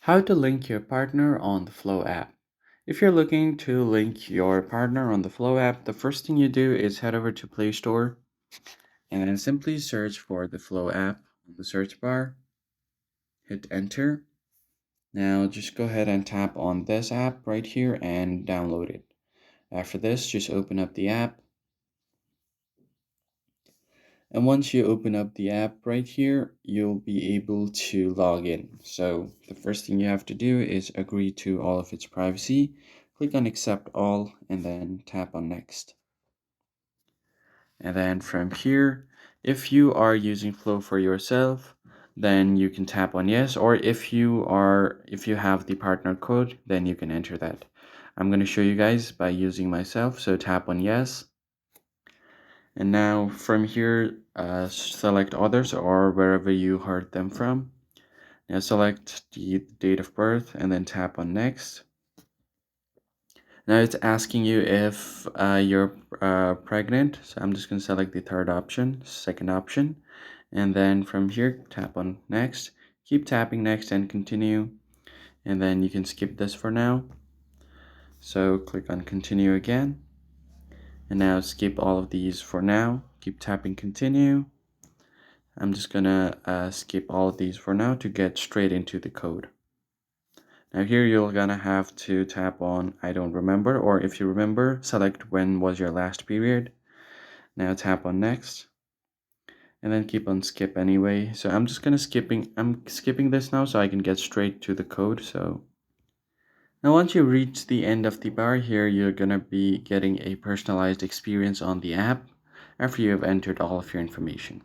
How to link your partner on the Flo app. If you're looking to link your partner on the Flo app, the first thing you do is head over to Play Store and then simply search for the Flo app on the search bar. Hit enter. Now just go ahead and tap on this app right here and download it. After this, just open up the app. And once you open up the app right here, you'll be able to log in. So the first thing you have to do is agree to all of its privacy. Click on accept all and then tap on next. And then from here, if you are using Flow for yourself, then you can tap on yes, or if you have the partner code, then you can enter that. I'm going to show you guys by using myself, so tap on yes. And now from here, select others or wherever you heard them from. Now select the date of birth and then tap on next. Now it's asking you if you're pregnant. So I'm just going to select the third option, second option. And then from here, tap on next. Keep tapping next and continue. And then you can skip this for now. So click on continue again. And now skip all of these for now. Keep tapping continue. I'm just gonna skip all of these for now to get straight into the code. Now here you're gonna have to tap on I don't remember, or if you remember, select when was your last period. Now tap on next and then keep on skip anyway. So I'm skipping this now so I can get straight to the code. So now once you reach the end of the bar here, you're gonna be getting a personalized experience on the app after you have entered all of your information.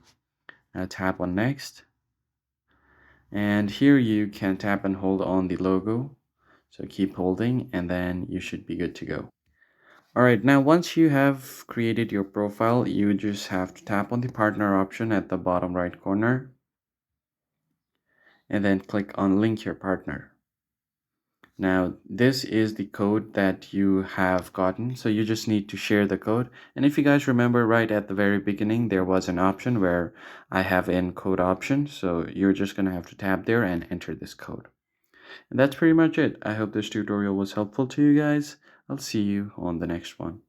Now tap on next. And here you can tap and hold on the logo. So keep holding and then you should be good to go. Alright, now once you have created your profile, you just have to tap on the partner option at the bottom right corner. And then click on link your partner. Now this is the code that you have gotten, so you just need to share the code. And if you guys remember right at the very beginning, there was an option where I have an code option, so you're just gonna have to tap there and enter this code. And that's pretty much it. I hope this tutorial was helpful to you guys. I'll see you on the next one.